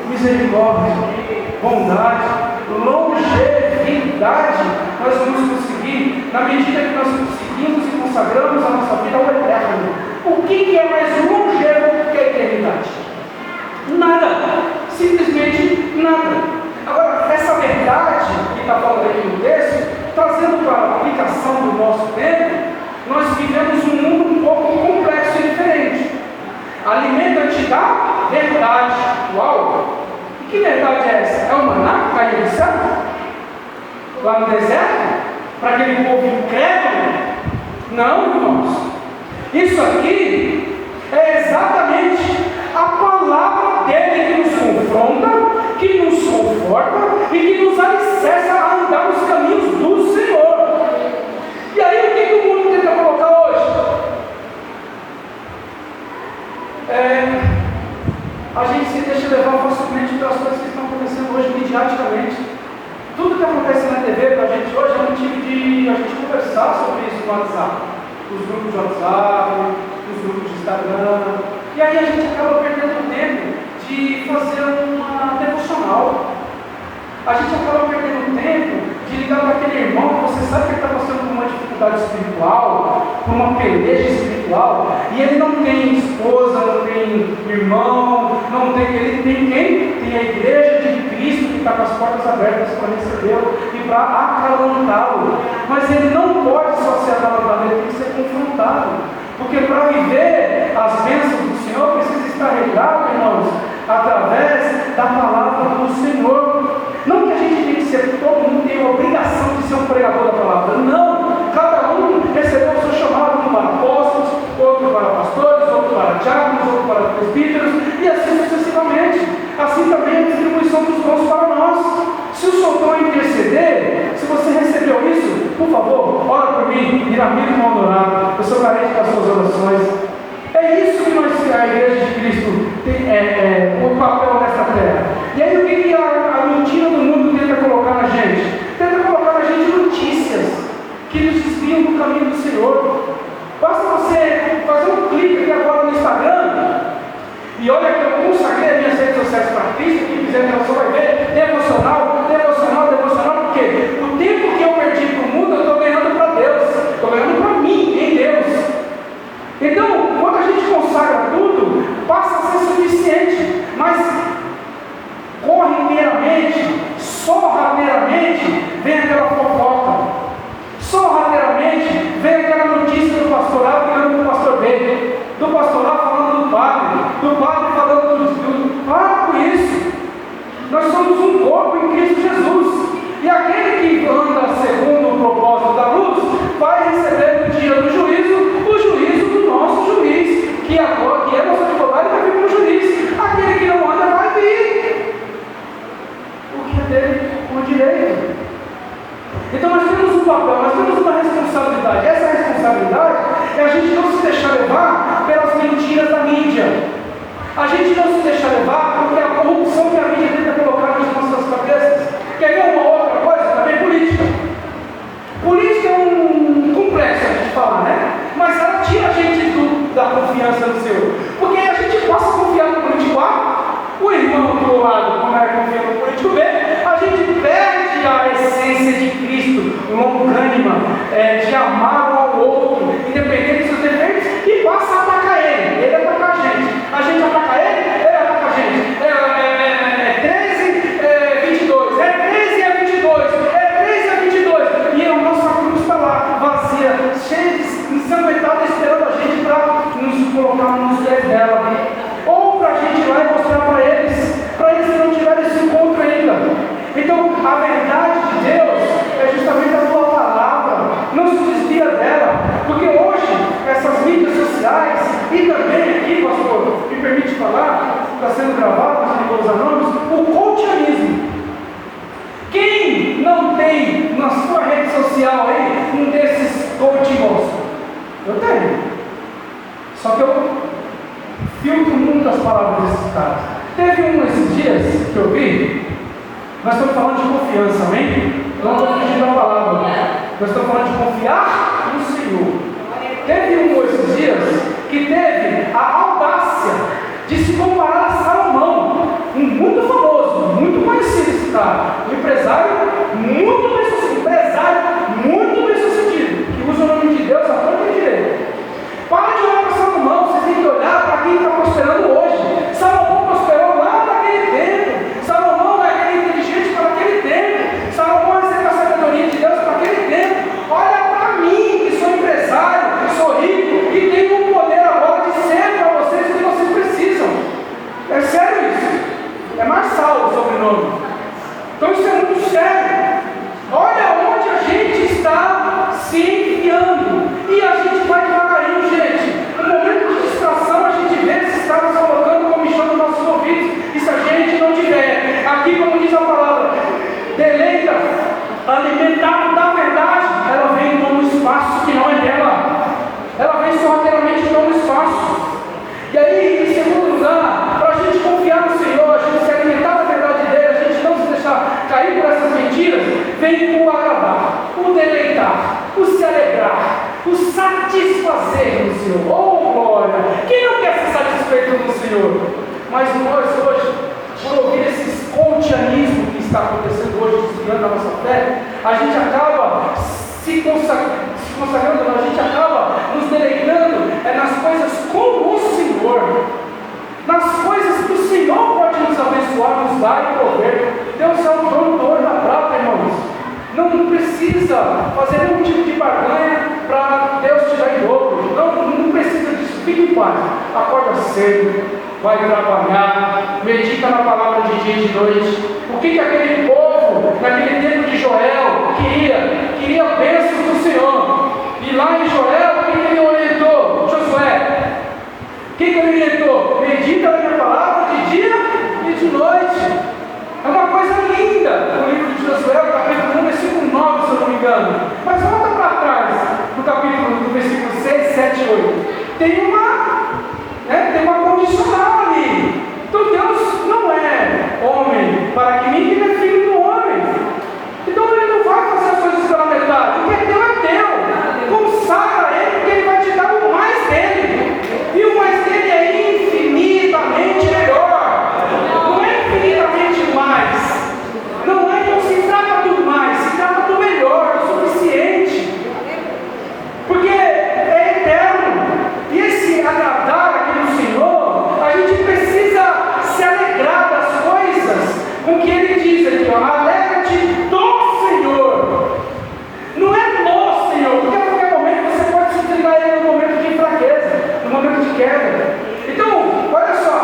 misericórdia, bondade, longevidade. Nós vamos conseguir na medida que nós conseguimos e consagramos a nossa vida ao eterno. O que é mais longevo que a eternidade? Nada, simplesmente nada. Agora, essa verdade que está falando aqui no texto, trazendo para a aplicação do nosso tempo, nós vivemos um mundo um pouco complexo e diferente. Alimenta-te da verdade. Uau! E que verdade é essa? É o maná que caiu do céu? Lá no deserto? Para aquele povo incrédulo? Não, irmãos. Isso aqui é exatamente a palavra dele que nos confronta, que nos conforta e que nos alicerça a andar nos caminhos do Senhor. E aí o que o mundo tenta colocar hoje? A gente se deixa levar facilmente pelas coisas que estão acontecendo hoje midiaticamente. Tudo que acontece na TV para a gente hoje é motivo de a gente conversar sobre isso no WhatsApp. Os grupos de WhatsApp, os grupos de Instagram. E aí a gente acaba perdendo tempo de fazer uma devocional. A gente acaba perdendo tempo de ligar para aquele irmão que você sabe que ele está passando por uma dificuldade espiritual, por uma peleja espiritual, e ele não tem esposa, não tem irmão, não tem, ele tem quem? Tem a igreja de Cristo que está com as portas abertas para recebê-lo e para acalantá-lo. Mas ele não pode só ser acalantado, ele tem que ser confrontado. Porque para viver as bênçãos do Senhor precisa estar regado, irmãos, através da palavra do Senhor. Não que a gente tem que ser, todo mundo tem a obrigação de ser um pregador da palavra. Não, cada um recebeu o seu chamado, um para apóstolos, outro para pastores, outro para diáconos, outro para presbíteros, e assim sucessivamente. Assim também a distribuição dos dons para nós. Se o Senhor interceder, se você recebeu isso, por favor, ora por mim, Iramir irmão adorado, eu sou carente das suas orações. É isso que nós, a igreja de Cristo, tem o papel nessa terra. E aí o que a mentira do mundo tenta colocar na gente? Tenta colocar na gente notícias que nos desviam do caminho do Senhor. Basta você fazer um clique aqui agora no Instagram, e olha que eu consagrei minhas redes sociais para Cristo, quem quiser você vai ver, devocional, porque o tempo que eu perdi para o mundo, eu estou ganhando para Deus, estou ganhando para mim, em Deus. Então, quando a gente consagra tudo, passa a ser suficiente, mas corriqueiramente, sorrateiramente, do padre falando para com isso. Nós somos um corpo em Cristo Jesus. E aquele que anda segundo o propósito da luz, vai receber no dia do juízo, o juízo do nosso juiz, que agora, que é nosso advogado, vai vir para o juiz. Aquele que não anda vai vir. O que é dele? O direito. Então nós temos um papel, nós temos uma responsabilidade. Essa responsabilidade é a gente não se deixar levar pelas mentiras da mídia. A gente não se deixar levar porque a corrupção que a mídia tenta colocar nas nossas cabeças. Quer ver uma outra coisa? Também política. Política é um complexo a gente falar, né? Mas ela tira a gente da confiança no Senhor. Porque a gente possa confiar no político A, o irmão do lado, como é confiar no político B, a gente perde a essência de Cristo, longânima, de amar um ao outro, independente dos seus defeitos, e passa a atacar ele. Ele ataca a gente ataca ele ataca a gente. 13, 22, 13 a 22, 13 a 22, e a nossa cruz está lá, vazia, cheia de ensanguentada, esperando a gente para nos colocar nos pés dela, ou para a gente ir lá e mostrar para eles não tiverem esse encontro ainda. Então, a verdade de Deus é justamente a sua palavra, não se desvia dela, porque hoje, essas mídias sociais, e também aqui, pastor, me permite falar, está sendo gravado, mas não vou usar nomes, o coachianismo. Quem não tem na sua rede social aí um desses coaching? Eu tenho. Só que eu filtro muito as palavras desses caras. Teve esses dias que eu vi, nós estamos falando de confiança, amém? Não estou fugindo da palavra. Nós estamos falando de confiar no Senhor. Teve esses dias que teve a audácia de se comparar a Salomão, um muito famoso, muito conhecido esse cara, um empresário muito bem sucedido, que usa o nome de Deus a torta e direito. Para de olhar para Salomão, vocês têm que olhar para quem está prosperando hoje. Salomão prosperou lá naquele tempo. Salomão é aquele inteligente para aquele tempo. Salomão recebeu a sabedoria de Deus para aquele tempo. Olha para mim, que sou empresário, que sou rico, que tenho um poder agora de ser para vocês o que vocês precisam. É sério isso? É Marçal o sobrenome. Então isso é muito sério. Olha onde a gente está se enfiando. E a gente vai devagarinho, gente. No momento de distração, a gente vê esses caras colocando comichão nos nossos ouvidos. E se a gente não tiver, aqui como diz a palavra, deleita, alimentado da verdade, ela vem e toma um espaço que não é dela. Ela vem sorrateiramente e toma um espaço. E aí, em segundo lugar, para a gente confiar no Senhor, a gente se alimentar da verdade dele, a gente não se deixar cair por essas mentiras, vem o agradar, o deleitar, o se alegrar, o satisfazer no Senhor. Oh, glória! Quem não quer ser satisfeito no Senhor? Mas nós hoje, por ouvir esses coachianismo que está acontecendo hoje, desviando a nossa fé, a gente acaba se consagrando, a gente acaba nos deleitando nas coisas com o Senhor, nas coisas que o Senhor pode nos abençoar, nos dar e prover. Deus é o dono do ouro e da prata, irmãos. Não precisa fazer nenhum tipo de barganha para Deus te dar em dobro. Não precisa disso. Fique em paz. Acorda cedo, vai trabalhar, medita na palavra de dia e de noite. O que aquele povo, naquele tempo de Joel, queria bênçãos do Senhor. E lá em Joel, quem ele orientou? Josué. Quem ele orientou? Medita na minha palavra de dia e de noite. É uma coisa linda o livro de Josué, capítulo 1, versículo 9, se eu não me engano. Mas volta para trás, no capítulo do versículo 6, 7 e 8. Tem uma condicional ali. Então Deus não é homem para que minta, ele é filho do homem. Então ele não vai fazer as coisas pela metade. O que é teu é teu. Consagra ele, porque ele vai te dar o mais dele. E o mais dele é infinitamente melhor. Não é infinitamente mais. Não se trata do mais, se trata do melhor, do suficiente. Porque é eterno. E esse agradar aqui no Senhor, a gente precisa se alegrar das coisas com que ele diz aqui, ó, alegra-te do Senhor. Não é do Senhor, porque a qualquer momento você pode se desligar ele no momento de fraqueza, no momento de queda. Então, olha só,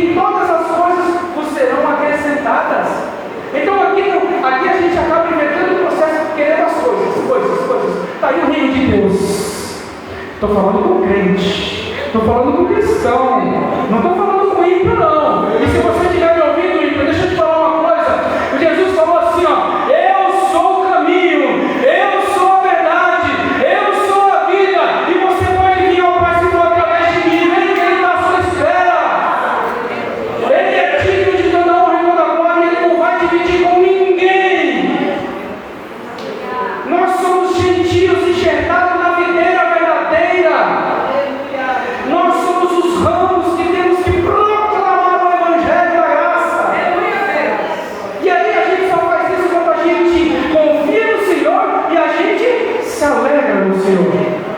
e todas as coisas vos serão acrescentadas. Então aqui a gente acaba inventando o processo de querer as coisas. Está aí o reino de Deus. Estou falando com crente, estou falando com cristão, não estou falando com ímpio não. E se você estiver me ouvindo, ímpio, deixa eu te falar uma coisa. Jesus falou assim, ó: eu sou o caminho, eu sou a verdade, eu sou a vida, e você pode vir ao Pai se for através de mim. Vem que Ele está à sua espera. Ele é digno de toda honra e toda glória, e Ele não vai dividir com ninguém. Nós somos gentios enxertados na videira verdadeira. Nós somos os ramos que temos que proclamar o Evangelho da graça. E aí a gente só faz isso quando a gente confia no Senhor e a gente se alegra no Senhor.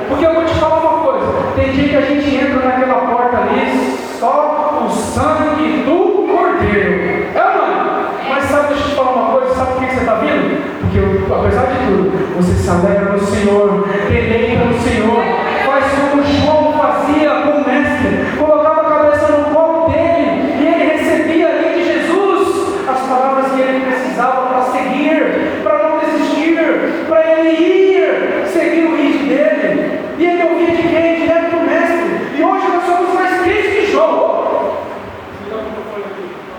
Porque eu vou te falar uma coisa: tem dia que a gente entra naquela porta ali só o sangue do Cordeiro. Mano? Mas sabe, deixa eu te falar uma coisa: sabe por que você está vindo? Porque apesar de tudo, você se alegra no Senhor, deleita no Senhor, faz como João fazia com o Mestre, colocava a cabeça no colo dele e ele recebia ali de Jesus as palavras que ele precisava para seguir, para não desistir, para ele ir seguir o ritmo dele. E ele ouvia de quem? Direto do Mestre. E hoje nós somos mais crentes que João.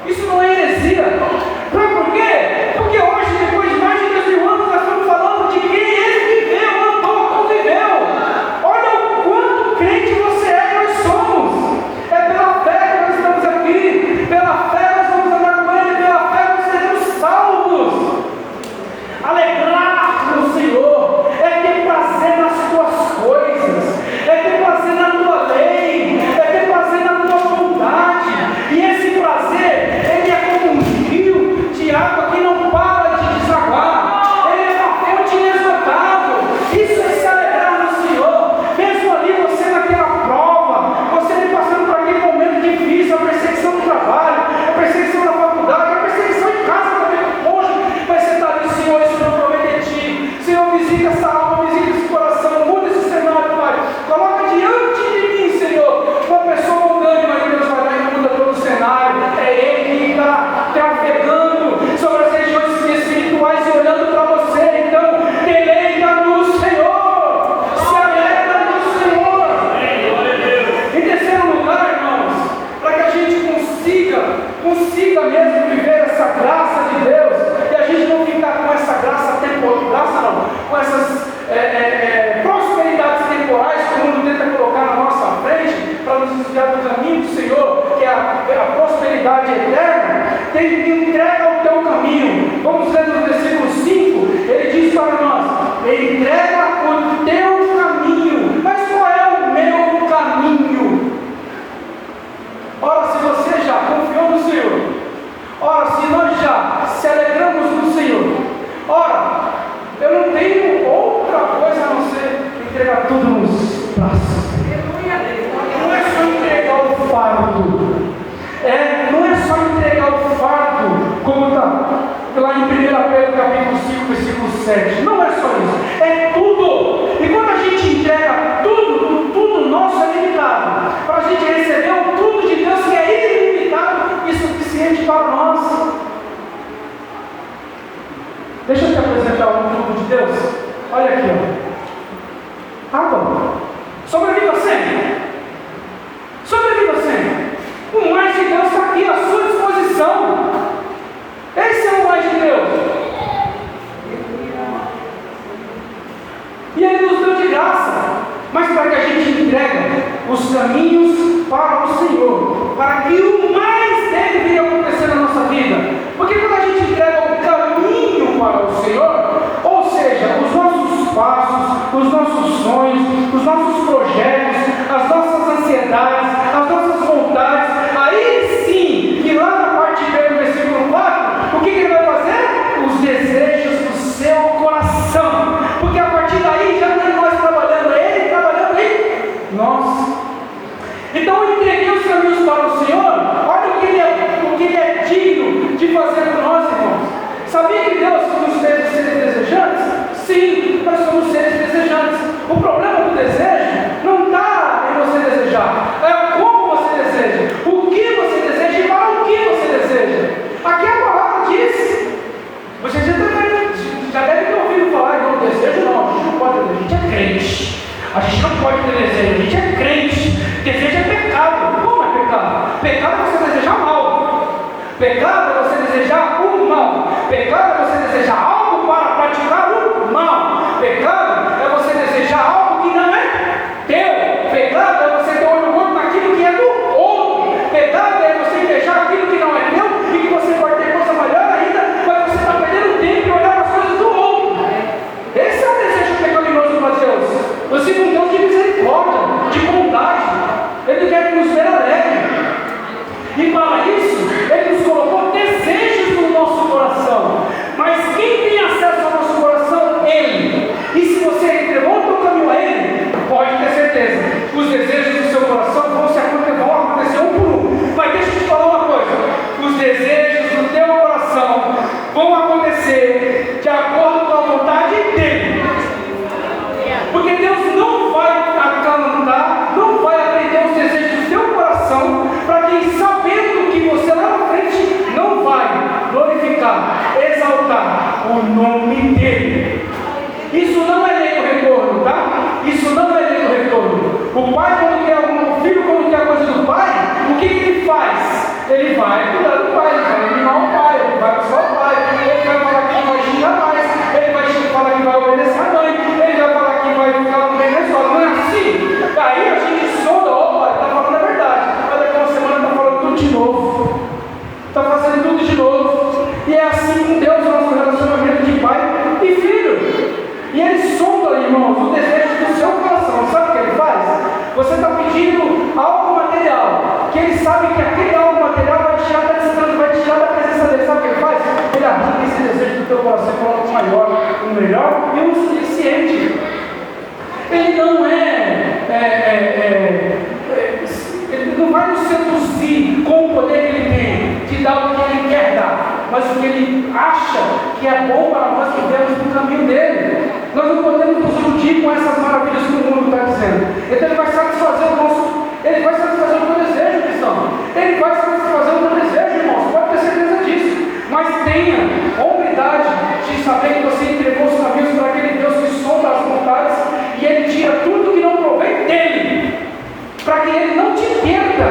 Isso não é heresia. Sabe por quê? Porque hoje, depois de mais de 2000 anos, nós estamos falando de quem ele viveu, andou, conviveu. Olha o quanto crente você é, nós somos. É pela fé que nós estamos aqui. Pela fé nós vamos andar com Ele. Pela fé nós seremos salvos. Alegrar no Senhor é ter prazer nas tuas coisas, é ter prazer na tua lei, é ter prazer na tua vontade. E esse prazer, ele é como um rio de água que não para de desaguar. Ele é uma fonte inesgotável. Isso é se alegrar no Senhor. Mesmo ali você naquela prova, você passando por aquele momento difícil, a perseguição do trabalho, a perseguição da faculdade, a perseguição em casa também com o cônjuge, mas você está ali: Senhor, isso não promete de ti. Senhor, visita essa alma, visita esse coração, muda esse cenário, Pai. Coloca diante de mim, Senhor, uma pessoa mundana, mas Deus vai lá e muda todo o cenário. É Ele que está trafegando sobre as regiões espirituais e olhando para você. Então, deleita no Senhor, se alegra no Senhor. Em terceiro lugar, irmãos, para que a gente consiga mesmo viver essa graça de Deus, e a gente não ficar com essa graça temporal, com essas prosperidades temporais que o mundo tenta colocar na nossa frente para nos desviar do caminho do Senhor, que é a prosperidade eterna. Tem que entregar o teu caminho. Vamos ler no versículo 5, ele diz para nós: entrega o teu caminho. Mas qual é o meu caminho? Ora, se você já confiou no Senhor, ora, se nós já se alegramos no Senhor, ora, eu não tenho outra coisa a não ser entregar tudo nos braços. Não é só entregar o fardo. Não é só entregar o fardo, como está lá em 1 Pedro capítulo 5, versículo 7. Não é só isso. É tudo. E quando a gente entrega tudo nosso é limitado. Para a gente receber o tudo de Deus que é ilimitado e suficiente para nós. Deixa eu te apresentar um tudo de Deus. Olha aqui, ó. Água. Sobreviva sempre. Sobreviva sempre. O mais de Deus está aqui à sua disposição. Esse é o mais de Deus. Pecado é você desejar o mal. Pecado é você desejar algo para praticar o mal. Pecado é você desejar algo que não é teu. Pecado é você ter olho gordo naquilo que é do outro. Pecado é você invejar aquilo que não é teu e que você pode ter coisa melhor ainda, mas você está perdendo tempo em olhar para as coisas do outro. Esse é o desejo pecaminoso para Deus. Você é um Deus de misericórdia, de bondade. Ele quer que nos ver alegre. E para isso, Ele nos colocou desejos no nosso coração. Mas quem tem acesso ao nosso coração? Ele. E se você entregou o teu caminho a Ele, pode ter certeza, os desejos do seu coração vão acontecer um por um. Mas deixa eu te falar uma coisa: os desejos do teu coração vão acontecer de acordo com a vontade dEle. Porque Deus não vai acalentar, não vai atender os desejos do teu coração para quem, sabendo que você lá na frente não vai glorificar, exaltar o nome dEle. Isso não é lei do retorno, tá? Isso não é lei do retorno. O pai, quando quer o filho, quando quer a coisa do pai, o que ele faz? Ele vai cuidar do pai, ele vai animar o pai, ele vai buscar o pai, ele vai falar que não vai xingar mais, ele vai falar que vai obedecer a mãe, ele vai falar que vai ficar no meio da escola. Não é assim? Aí a gente sonda, opa, ele está falando a verdade, mas daqui a uma semana está falando tudo de novo, está fazendo tudo de novo. E é assim com Deus o nosso relacionamento de pai e filho. E ele sonda, irmãos, o desejo do seu coração. Sabe o que ele faz? Você está pedindo algo material, que ele sabe que aquele algo material vai tirar da distância, vai tirar da presença dele. Sabe o que ele faz? Ele arranca esse desejo do teu coração e coloca o maior, o melhor e o suficiente. Ele não ele não vai nos seduzir com o poder que ele tem, de dar o que ele quer dar, mas o que ele acha que é bom para nós que vivemos no caminho dele. Nós não podemos nos iludir com essas maravilhas que o mundo está dizendo. Então ele vai satisfazer o teu desejo, cristão. Ele vai satisfazer o teu desejo, irmãos. Pode ter certeza disso. Mas tenha humildade de saber que você entregou os caminhos para aquele Deus que sonda as vontades e ele tira tudo que não provém dele, para que ele não te perca.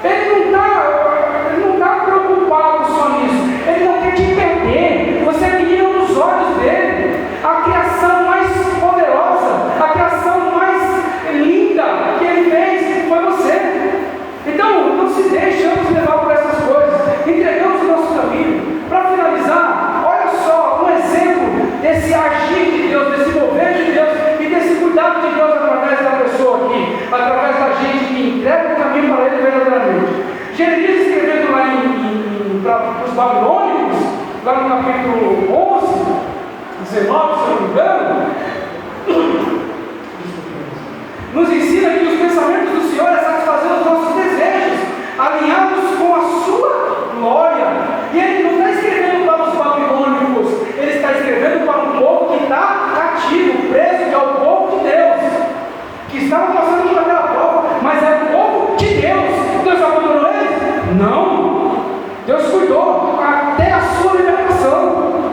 Ele não está preocupado só nisso. Ele não quer te perder. Você é menino nos olhos dele. A criação mais poderosa, a criação mais linda que ele fez foi você. Então, não se deixamos levar por essas coisas. Entregamos o nosso caminho. Para finalizar, olha só um exemplo desse agir de Deus, desse mover de Deus e desse cuidado de Deus através da pessoa aqui, através da gente que entrega o caminho para Ele verdadeiramente. Jeremias, escrevendo lá para os babilônicos, lá no capítulo 11, 19, se eu não me engano, nos ensina que os pensamentos do Senhor é satisfazer os nossos desejos, alinhados com a sua glória. E Ele não está escrevendo para os babilônicos, Ele está escrevendo para um povo que está cativo, preso, que é o povo de Deus, que estava passando por aquela prova, mas é o povo de Deus. Deus abandonou eles? Não. Deus cuidou até a sua libertação.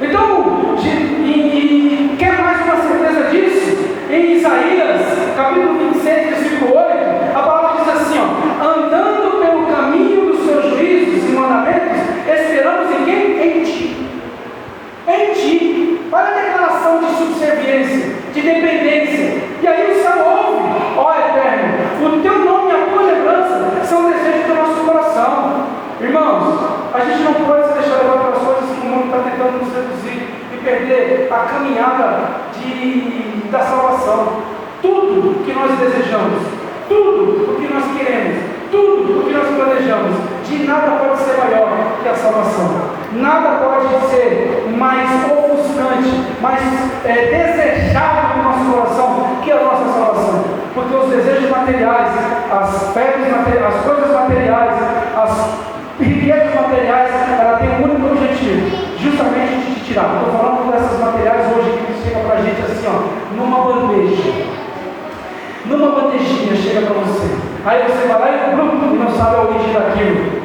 Então, e quer mais uma certeza disso? Em Isaías, capítulo 26, versículo 8, a palavra diz assim, andando pelo caminho dos seus juízos e mandamentos, esperamos em quem? Em ti. Em ti. Olha a declaração de subserviência, de dependência. E aí o céu ouve, ó Eterno, o teu nome e a tua lembrança são desejos do nosso coração. Irmãos, a gente não pode se deixar levar para as coisas que o mundo está tentando nos seduzir e perder a caminhada da salvação. Tudo o que nós desejamos, tudo o que nós queremos, tudo o que nós planejamos, de nada pode ser maior que a salvação. Nada pode ser mais ofuscante, mais desejável no nosso coração que a nossa salvação. Porque os desejos materiais, as febres materiais, as coisas materiais, as riquezas materiais, ela tem um único objetivo, justamente de te tirar. Estou falando dessas materiais hoje que chega para a gente assim, numa bandeja. Numa bandejinha chega para você. Aí você vai lá e não sabe a origem daquilo.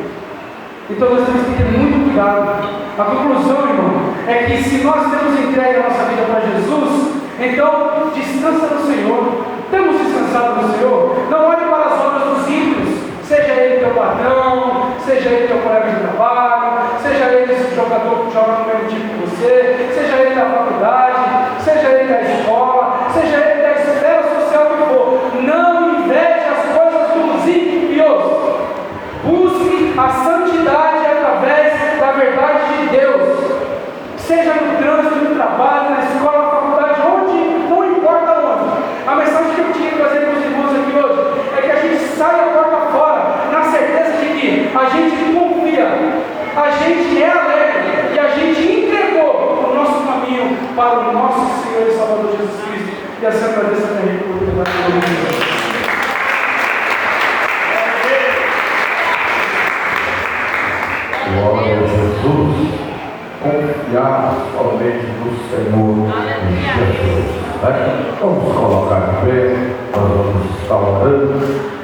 Então nós temos que ter muito cuidado. A conclusão, irmão, é que se nós temos entregue a nossa vida para Jesus, então descansa no Senhor. Temos descansado no Senhor? Não olhe para as obras dos ímpios, seja ele teu patrão, seja ele teu colega jogador que joga no mesmo time que você, seja ele da faculdade, seja ele da escola, seja ele da esfera social que for. Não inveje as coisas dos ímpios. Busque a santidade através da verdade de Deus. Seja no trânsito, no trabalho, na escola, na faculdade, onde, não importa onde. A mensagem que eu tinha que trazer para os irmãos aqui hoje é que a gente sai a porta fora, na certeza de que a gente confia, a gente é alegre e a gente entregou o nosso caminho para o nosso Senhor e Salvador Jesus Cristo. E assim agradeço a Ele por ter dado a Glória a Jesus, confiar somente no Senhor Jesus. Vamos colocar de pé, nós vamos estar orando.